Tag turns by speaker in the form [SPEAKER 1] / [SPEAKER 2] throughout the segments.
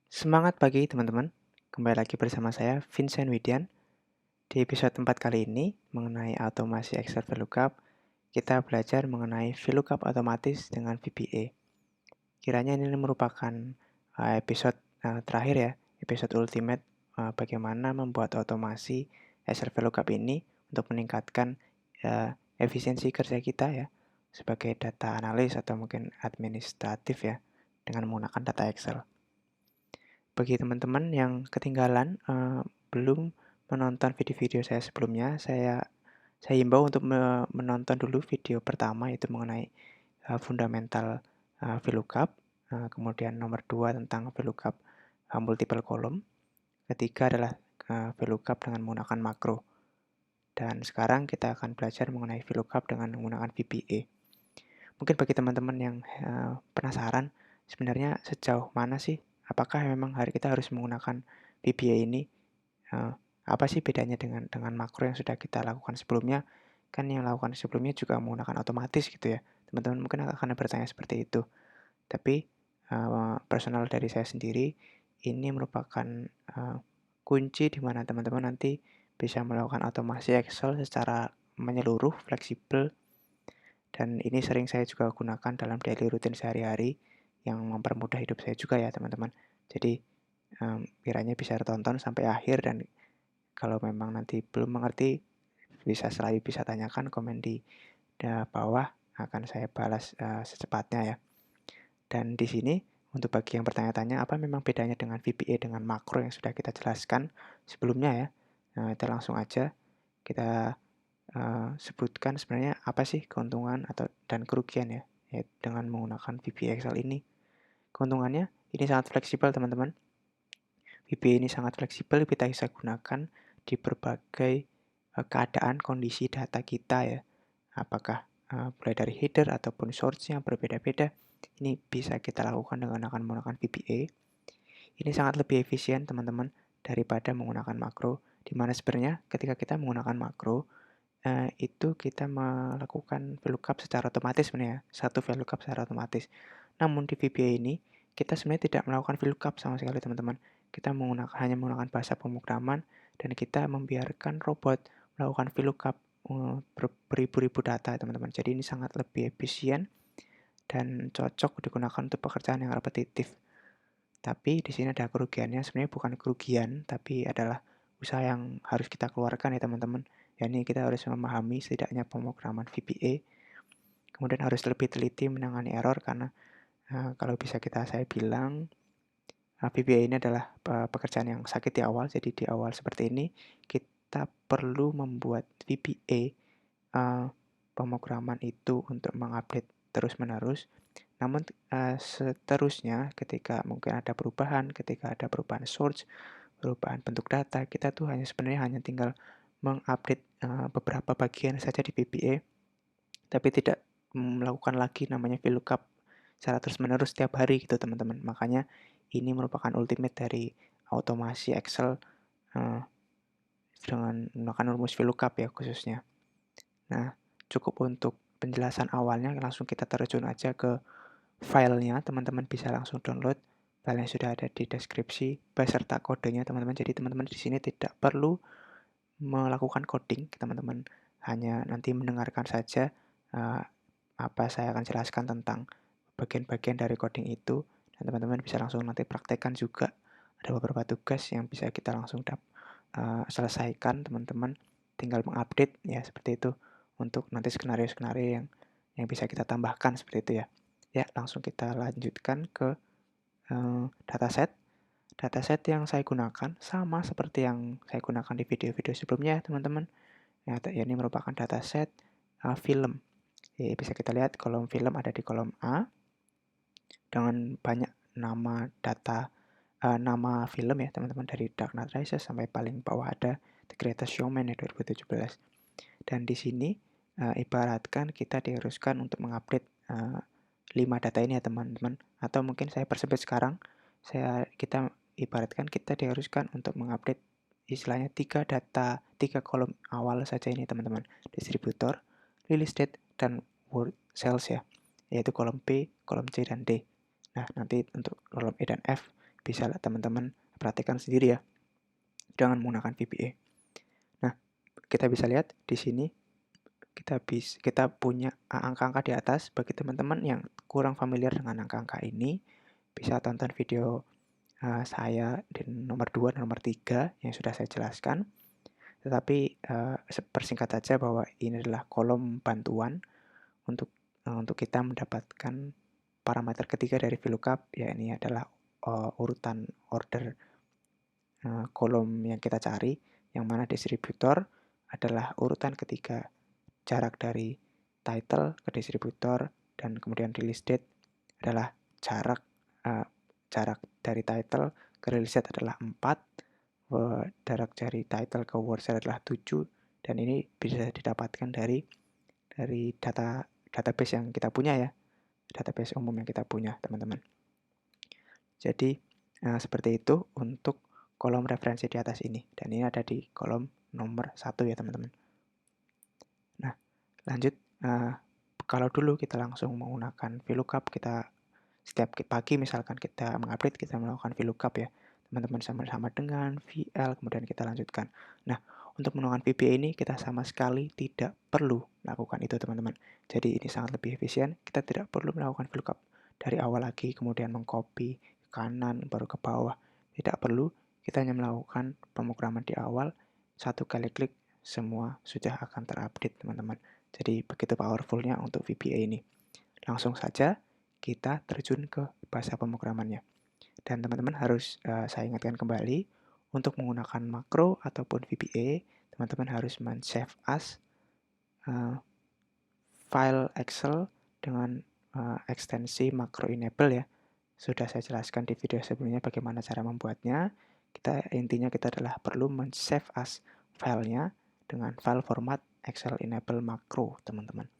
[SPEAKER 1] Semangat pagi teman-teman, kembali lagi bersama saya Vincent Widian. Di episode 4 kali ini mengenai automasi Excel VLOOKUP, kita belajar mengenai VLOOKUP otomatis dengan VBA. Kiranya ini merupakan episode terakhir ya, episode ultimate bagaimana membuat otomasi Excel VLOOKUP ini untuk meningkatkan efisiensi kerja kita ya, sebagai data analis atau mungkin administratif ya, dengan menggunakan data Excel. Bagi teman-teman yang ketinggalan, belum menonton video-video saya sebelumnya, saya himbau untuk menonton dulu video pertama, yaitu mengenai fundamental VLOOKUP, kemudian nomor 2 tentang VLOOKUP multiple column, ketiga adalah VLOOKUP dengan menggunakan makro. Dan sekarang kita akan belajar mengenai VLOOKUP dengan menggunakan VBA. Mungkin bagi teman-teman yang penasaran, sebenarnya sejauh mana sih, apakah memang kita harus menggunakan VBA ini? Apa sih bedanya dengan makro yang sudah kita lakukan sebelumnya? Kan yang lakukan sebelumnya juga menggunakan otomatis gitu ya. Teman-teman mungkin akan bertanya seperti itu. Tapi personal dari saya sendiri, ini merupakan kunci di mana teman-teman nanti bisa melakukan otomasi Excel secara menyeluruh, fleksibel, dan ini sering saya juga gunakan dalam daily routine sehari-hari yang mempermudah hidup saya juga ya teman-teman. Jadi kiranya bisa tonton sampai akhir, dan kalau memang nanti belum mengerti bisa tanyakan komen di bawah, akan saya balas secepatnya ya. Dan di sini untuk bagi yang bertanya-tanya apa memang bedanya dengan VBA dengan makro yang sudah kita jelaskan sebelumnya ya. Nah, kita langsung aja kita sebutkan sebenarnya apa sih keuntungan dan kerugian ya, dengan menggunakan VBA Excel ini. Keuntungannya ini sangat fleksibel teman-teman. VBA ini sangat fleksibel, kita bisa gunakan di berbagai keadaan kondisi data kita ya. Apakah mulai dari header ataupun source yang berbeda-beda, ini bisa kita lakukan dengan akan menggunakan VBA. Ini sangat lebih efisien teman-teman daripada menggunakan makro, di mana sebenarnya ketika kita menggunakan makro, itu kita melakukan VLOOKUP secara otomatis sebenarnya, satu VLOOKUP secara otomatis. Namun di VBA ini, kita sebenarnya tidak melakukan VLOOKUP sama sekali teman-teman. Kita hanya menggunakan bahasa pemrograman, dan kita membiarkan robot melakukan VLOOKUP beribu-ribu data teman-teman. Jadi ini sangat lebih efisien dan cocok digunakan untuk pekerjaan yang repetitif. Tapi di sini ada kerugiannya, sebenarnya bukan kerugian, tapi adalah usaha yang harus kita keluarkan ya teman-teman. Yani kita harus memahami setidaknya pemrograman VBA, kemudian harus lebih teliti menangani error, karena kalau bisa saya bilang, VBA ini adalah pekerjaan yang sakit di awal. Jadi di awal seperti ini, kita perlu membuat VBA pemrograman itu untuk mengupdate terus-menerus. Namun seterusnya ketika mungkin ada perubahan, ketika ada perubahan source, perubahan bentuk data, kita tuh sebenarnya hanya tinggal mengupdate beberapa bagian saja di VBA, tapi tidak melakukan lagi namanya VLOOKUP secara terus-menerus setiap hari gitu teman-teman. Makanya ini merupakan ultimate dari otomasi Excel dengan menggunakan rumus VLOOKUP ya khususnya. Nah, cukup untuk penjelasan awalnya, langsung kita terjun aja ke filenya. Teman-teman bisa langsung download, filenya sudah ada di deskripsi beserta kodenya teman-teman. Jadi teman-teman di sini tidak perlu melakukan coding, teman-teman hanya nanti mendengarkan saja apa saya akan jelaskan tentang bagian-bagian dari coding itu, dan teman-teman bisa langsung nanti praktekkan juga. Ada beberapa tugas yang bisa kita langsung selesaikan, teman-teman tinggal mengupdate ya seperti itu, untuk nanti skenario-skenario yang bisa kita tambahkan seperti itu ya. Ya, langsung kita lanjutkan ke dataset. Dataset yang saya gunakan sama seperti yang saya gunakan di video-video sebelumnya teman-teman. Ya, ini merupakan dataset film. Ya, bisa kita lihat kolom film ada di kolom A dengan banyak nama nama film ya teman-teman, dari Dark Knight Rises sampai paling bawah ada The Greatest Showman ya 2017. Dan di sini ibaratkan kita diharuskan untuk mengupdate 5 data ini ya teman-teman, atau mungkin saya persempit sekarang, kita ibaratkan kita diharuskan untuk mengupdate istilahnya 3 kolom awal saja ini teman-teman, distributor, release date, dan word sales ya, yaitu kolom B, kolom C, dan D. Nah, nanti untuk kolom E dan F bisa teman-teman perhatikan sendiri ya dengan menggunakan VBA. Nah, kita bisa lihat di sini kita punya angka-angka di atas. Bagi teman-teman yang kurang familiar dengan angka-angka ini, bisa tonton video saya di nomor 2 dan nomor 3 yang sudah saya jelaskan. Tetapi persingkat saja bahwa ini adalah kolom bantuan untuk kita mendapatkan parameter ketiga dari VLOOKUP, ya ini adalah urutan order kolom yang kita cari, yang mana distributor adalah urutan ketiga jarak dari title ke distributor, dan kemudian release date adalah jarak dari title ke release date adalah 4, jarak dari title ke word cell adalah 7, dan ini bisa didapatkan dari database yang kita punya ya, database umum yang kita punya teman-teman. Jadi seperti itu untuk kolom referensi di atas ini, dan ini ada di kolom nomor 1 ya teman-teman. Nah, lanjut, kalau dulu kita langsung menggunakan VLOOKUP, kita setiap pagi misalkan kita mengupdate, kita melakukan VLOOKUP ya teman-teman, sama-sama dengan VL, kemudian kita lanjutkan. Nah, untuk menggunakan VBA ini kita sama sekali tidak perlu melakukan itu teman-teman. Jadi ini sangat lebih efisien, kita tidak perlu melakukan VLOOKUP dari awal lagi, kemudian mengcopy ke kanan baru ke bawah. Tidak perlu, kita hanya melakukan pemrograman di awal, satu kali klik semua sudah akan terupdate teman-teman. Jadi begitu powerfulnya untuk VBA ini. Langsung saja kita terjun ke bahasa pemrogramannya. Dan teman-teman harus saya ingatkan kembali, untuk menggunakan makro ataupun VBA, teman-teman harus men-save as file Excel dengan ekstensi makro enable ya. Sudah saya jelaskan di video sebelumnya bagaimana cara membuatnya. Intinya kita adalah perlu men-save as filenya dengan file format Excel enable makro teman-teman,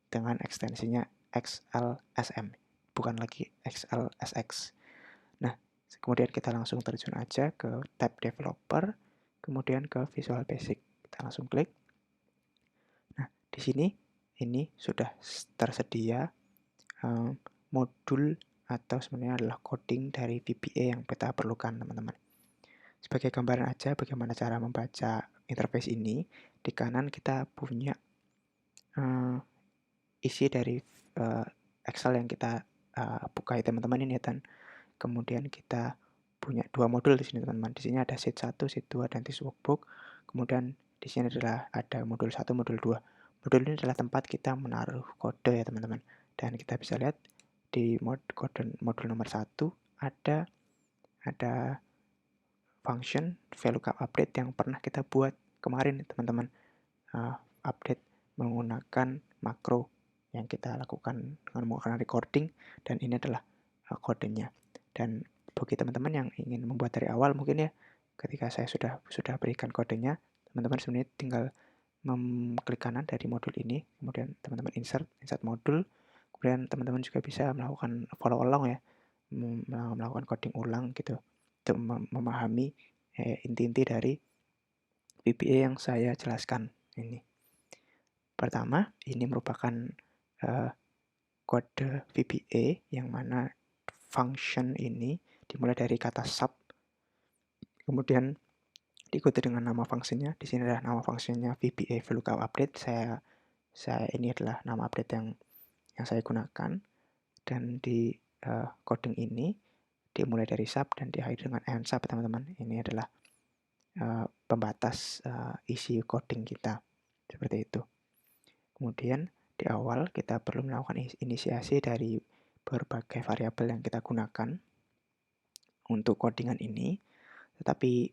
[SPEAKER 1] dengan ekstensinya XLSM, bukan lagi XLSX. Nah, kemudian kita langsung terjun aja ke tab developer, kemudian ke Visual Basic. Kita langsung klik. Nah, di sini ini sudah tersedia modul atau sebenarnya adalah coding dari VBA yang kita perlukan teman-teman. Sebagai gambaran aja bagaimana cara membaca interface ini, di kanan kita punya isi dari Excel yang kita buka ya teman-teman ini, dan kemudian kita punya dua modul di sini teman-teman. Di sini ada sheet 1, sheet 2, dan this workbook. Kemudian di sini adalah ada modul 1, modul 2. Modul ini adalah tempat kita menaruh kode ya teman-teman. Dan kita bisa lihat di modul nomor 1 ada function VLOOKUP update yang pernah kita buat kemarin teman-teman. Update menggunakan makro yang kita lakukan dengan menggunakan recording, dan ini adalah kodenya. Dan bagi teman-teman yang ingin membuat dari awal mungkin ya, ketika saya sudah berikan kodenya, teman-teman sebenarnya tinggal mengklik kanan dari modul ini, kemudian teman-teman insert modul, kemudian teman-teman juga bisa melakukan follow along ya, melakukan coding ulang gitu, untuk memahami inti-inti dari VBA yang saya jelaskan ini. Pertama, ini merupakan kode VBA yang mana function ini dimulai dari kata sub, kemudian diikuti dengan nama fungsinya. Di sini adalah nama fungsinya VBA VLOOKUP update. Saya ini adalah nama update yang saya gunakan, dan di coding ini dimulai dari sub dan diakhiri dengan end sub teman-teman. Ini adalah pembatas isi coding kita seperti itu. Kemudian di awal kita perlu melakukan inisiasi dari berbagai variabel yang kita gunakan untuk codingan ini. Tetapi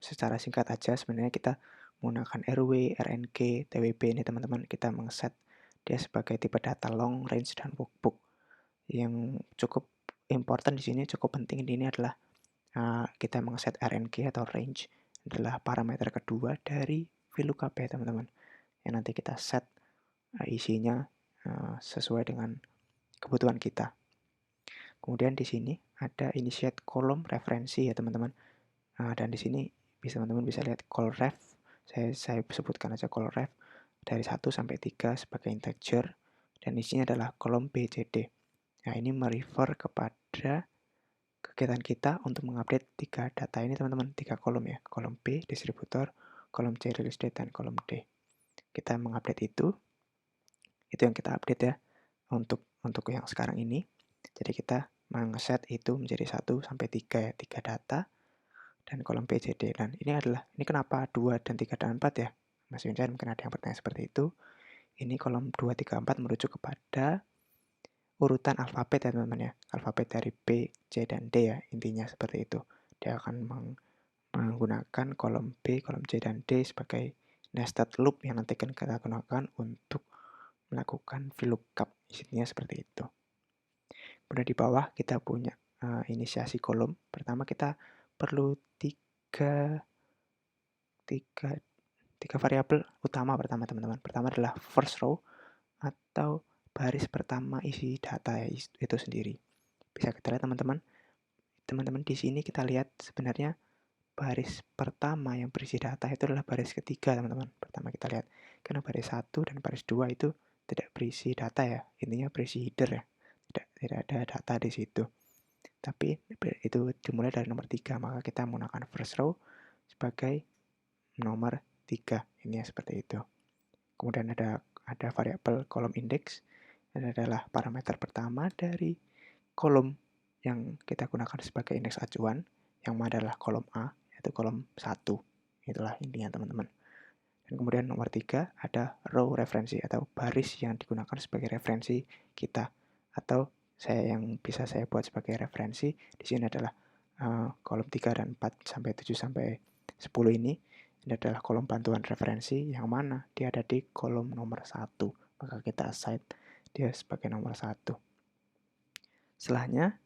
[SPEAKER 1] secara singkat aja sebenarnya kita menggunakan RW, RNG, TWB ini teman-teman, kita mengset dia sebagai tipe data long, range, dan workbook. Yang cukup important di sini, cukup penting di ini adalah kita mengset RNG atau range adalah parameter kedua dari VLOOKUP ya teman-teman, yang nanti kita set isinya sesuai dengan kebutuhan kita. Kemudian di sini ada initiate kolom referensi ya teman-teman. Dan di sini teman-teman bisa lihat call ref. Saya sebutkan aja call ref dari 1 sampai 3 sebagai integer, dan isinya adalah kolom BCD. Nah, ini merefer kepada kegiatan kita untuk mengupdate 3 data ini teman-teman, 3 kolom ya, kolom B, distributor, kolom C, release date, dan kolom D. Kita mengupdate itu yang kita update ya, untuk yang sekarang ini. Jadi kita meng-set itu menjadi 1 sampai 3 ya, 3 data, dan kolom B, C, D. Dan ini kenapa 2 dan 3 dan 4 ya? Mas Vincent mungkin ada yang bertanya seperti itu. Ini kolom 2, 3, 4 merujuk kepada urutan alfabet ya teman-teman ya. Alfabet dari B, C, dan D ya, intinya seperti itu. Dia akan menggunakan kolom B, kolom C, dan D sebagai nested loop yang nanti akan kita gunakan untuk melakukan VLOOKUP. Intinya seperti itu. Kemudian di bawah kita punya inisiasi kolom. Pertama kita perlu tiga variabel utama pertama teman-teman. Pertama adalah first row atau baris pertama isi data ya, itu sendiri. Bisa kita lihat teman-teman. Teman-teman di sini kita lihat sebenarnya baris pertama yang berisi data itu adalah baris ketiga teman-teman. Pertama kita lihat. Karena baris 1 dan baris 2 itu tidak berisi data ya. Intinya berisi header ya. Tidak ada data di situ. Tapi itu dimulai dari nomor 3, maka kita menggunakan first row sebagai nomor 3. Ini seperti itu. Kemudian ada variabel kolom index. Ini adalah parameter pertama dari kolom yang kita gunakan sebagai indeks acuan, yang mana adalah kolom A, yaitu kolom 1. Itulah intinya teman-teman. Dan kemudian nomor 3 ada row referensi atau baris yang digunakan sebagai referensi kita, atau yang bisa saya buat sebagai referensi di sini adalah kolom 3 dan 4 sampai 7 sampai 10 ini. Ini adalah kolom bantuan referensi yang mana dia ada di kolom nomor 1. Maka kita assign dia sebagai nomor 1. Setelahnya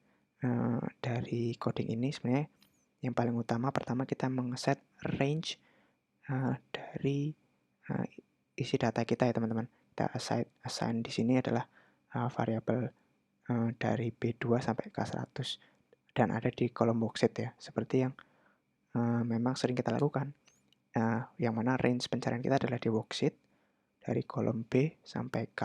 [SPEAKER 1] dari coding ini sebenarnya yang paling utama pertama kita meng-set range dari isi data kita ya teman-teman. Kita assign di sini adalah variabel dari B2 sampai K100 dan ada di kolom worksheet ya, seperti yang memang sering kita lakukan. Yang mana range pencarian kita adalah di worksheet dari kolom B sampai K.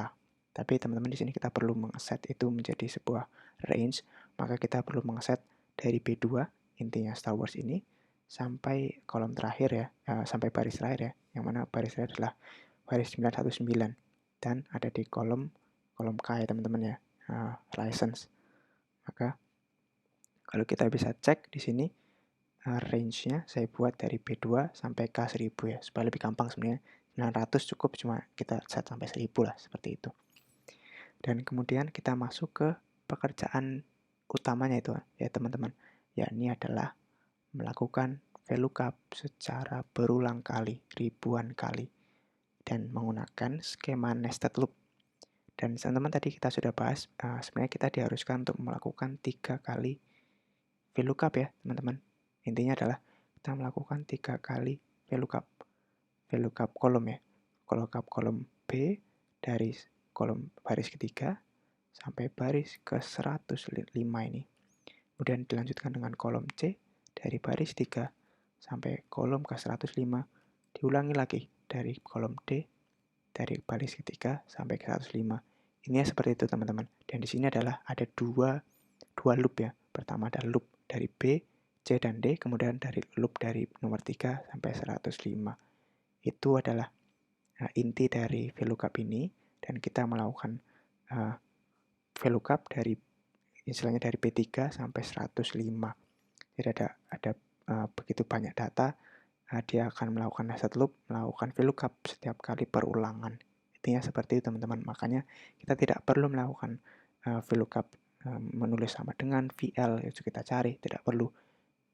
[SPEAKER 1] Tapi teman-teman di sini kita perlu meng-set itu menjadi sebuah range, maka kita perlu meng-set dari B2 intinya Star Wars ini sampai kolom terakhir ya, sampai baris terakhir ya, yang mana baris terakhir adalah baris 919 dan ada di kolom K ya teman-teman ya, license. Maka kalau kita bisa cek di sini range-nya saya buat dari B2 sampai K1000 ya, supaya lebih gampang sebenarnya. 900 cukup, cuma kita set sampai 1000 lah, seperti itu. Dan kemudian kita masuk ke pekerjaan utamanya itu ya teman-teman, yakni adalah melakukan VLOOKUP secara berulang kali, ribuan kali, dan menggunakan skema nested loop. Dan teman-teman tadi kita sudah bahas, sebenarnya kita diharuskan untuk melakukan 3 kali VLOOKUP ya teman-teman. Intinya adalah kita melakukan 3 kali VLOOKUP kolom ya. VLOOKUP kolom B dari kolom baris ketiga sampai baris ke 105 ini. Kemudian dilanjutkan dengan kolom C dari baris 3 sampai kolom ke 105. Diulangi lagi dari kolom D dari baris ketiga sampai ke 105. Ini seperti itu teman-teman. Dan di sini adalah ada dua loop ya. Pertama ada loop dari B, C, dan D, kemudian dari loop dari nomor 3 sampai 105. Itu adalah inti dari VLOOKUP ini, dan kita melakukan VLOOKUP dari istilahnya dari B3 sampai 105. Jadi ada begitu banyak data, dia akan melakukan nested loop, melakukan VLOOKUP setiap kali perulangan. Intinya seperti itu teman-teman. Makanya kita tidak perlu melakukan VLOOKUP menulis sama dengan VL itu kita cari, tidak perlu.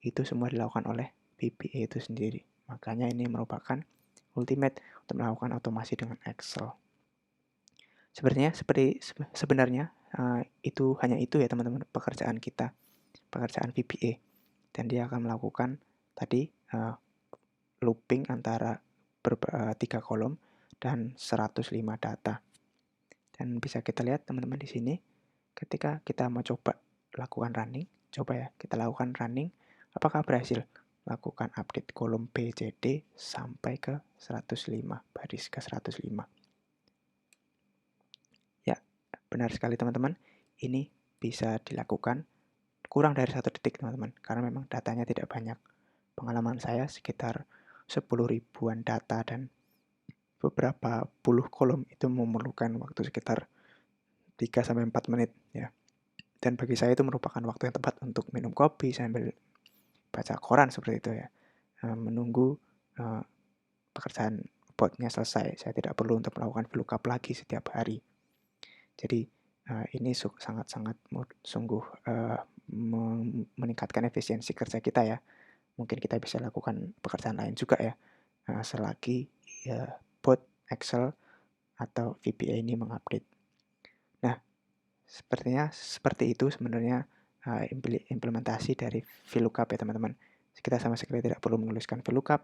[SPEAKER 1] Itu semua dilakukan oleh VBA itu sendiri. Makanya ini merupakan ultimate untuk melakukan otomasi dengan Excel. Sebenarnya itu hanya itu ya teman-teman pekerjaan kita, pekerjaan VBA, dan dia akan melakukan tadi looping antara 3 kolom dan 105 data. Dan bisa kita lihat teman-teman di sini, ketika kita mau coba lakukan running, coba ya kita lakukan running, apakah berhasil lakukan update kolom B, C, D sampai ke 105, baris ke 105. Ya, benar sekali teman-teman, ini bisa dilakukan kurang dari 1 detik teman-teman, karena memang datanya tidak banyak. Pengalaman saya sekitar 10 ribuan data dan beberapa puluh kolom itu memerlukan waktu sekitar 3 sampai 4 menit ya. Dan bagi saya itu merupakan waktu yang tepat untuk minum kopi sambil baca koran seperti itu ya. Menunggu pekerjaan botnya selesai. Saya tidak perlu untuk melakukan VLOOKUP lagi setiap hari. Jadi ini sangat-sangat sungguh meningkatkan efisiensi kerja kita ya. Mungkin kita bisa lakukan pekerjaan lain juga ya, selagi ya, bot Excel atau VBA ini mengupdate. Nah, sepertinya seperti itu sebenarnya implementasi dari VLOOKUP ya teman-teman. Kita sama sekali tidak perlu menuliskan VLOOKUP,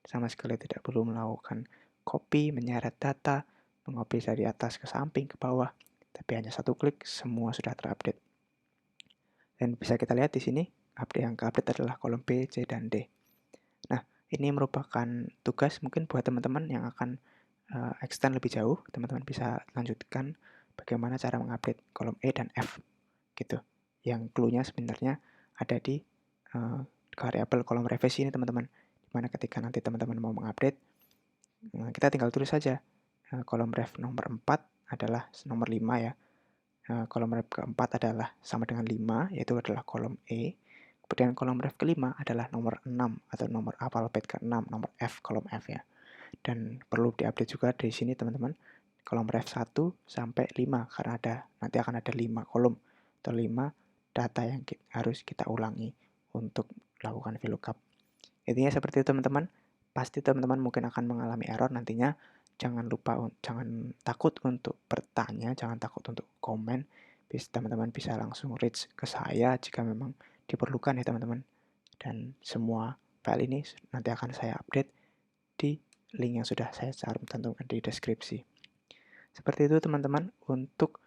[SPEAKER 1] sama sekali tidak perlu melakukan copy, menyeret data, mengcopy dari atas ke samping, ke bawah, tapi hanya 1 klik semua sudah terupdate. Dan bisa kita lihat di sini, yang ke-update adalah kolom B, C, dan D. Nah, ini merupakan tugas mungkin buat teman-teman yang akan extend lebih jauh, teman-teman bisa lanjutkan bagaimana cara mengupdate kolom E dan F gitu. Yang clue-nya sebenarnya ada di variabel kolom revisi ini teman-teman. Dimana ketika nanti teman-teman mau mengupdate, kita tinggal tulis saja kolom ref nomor 4 adalah nomor 5 ya. Kolom ref keempat adalah sama dengan 5, yaitu adalah kolom E. Kemudian kolom ref kelima adalah nomor 6 atau nomor alfabet ke-6, nomor F, kolom F ya. Dan perlu diupdate juga di sini teman-teman, kolom ref 1 sampai 5 karena nanti akan ada 5 kolom atau 5 data yang harus kita ulangi untuk melakukan VLOOKUP. Intinya seperti itu teman-teman. Pasti teman-teman mungkin akan mengalami error nantinya. Jangan takut untuk bertanya, jangan takut untuk komen. Teman-teman bisa langsung reach ke saya jika memang diperlukan ya teman-teman. Dan semua file ini nanti akan saya update di link yang sudah saya cantumkan di deskripsi. Seperti itu teman-teman untuk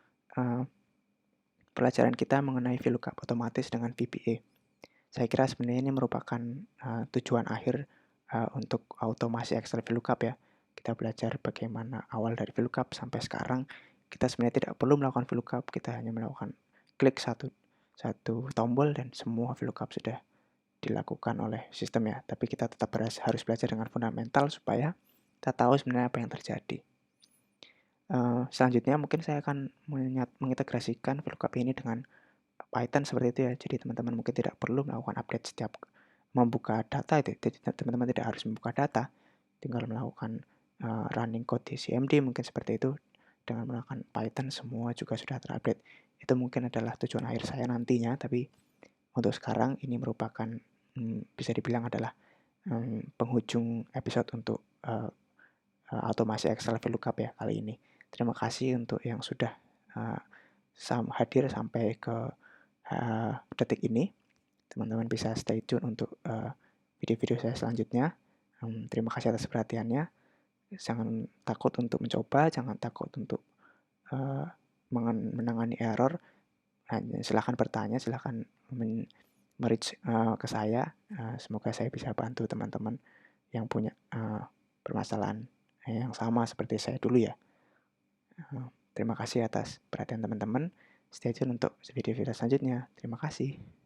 [SPEAKER 1] pelajaran kita mengenai VLOOKUP otomatis dengan VBA. Saya kira sebenarnya ini merupakan tujuan akhir untuk automasi Excel VLOOKUP ya. Kita belajar bagaimana awal dari VLOOKUP sampai sekarang kita sebenarnya tidak perlu melakukan VLOOKUP, kita hanya melakukan klik satu tombol dan semua VLOOKUP sudah dilakukan oleh sistem ya. Tapi kita tetap harus belajar dengan fundamental supaya kita tahu sebenarnya apa yang terjadi. Selanjutnya mungkin saya akan mengintegrasikan VLOOKUP ini dengan Python seperti itu ya. Jadi teman-teman mungkin tidak perlu melakukan update setiap membuka data itu. Jadi teman-teman tidak harus membuka data, tinggal melakukan running code di CMD mungkin seperti itu. Dengan melakukan Python semua juga sudah terupdate. Itu mungkin adalah tujuan akhir saya nantinya, tapi untuk sekarang ini merupakan bisa dibilang adalah penghujung episode untuk automasi Excel VLOOKUP ya kali ini. Terima kasih untuk yang sudah hadir sampai ke detik ini. Teman-teman bisa stay tune untuk video-video saya selanjutnya. Terima kasih atas perhatiannya. Jangan takut untuk mencoba, jangan takut untuk menangani error. Silahkan bertanya, silahkan reach ke saya. Semoga saya bisa bantu teman-teman yang punya permasalahan yang sama seperti saya dulu ya. Terima kasih atas perhatian teman-teman. Stay tune untuk video-video selanjutnya. Terima kasih.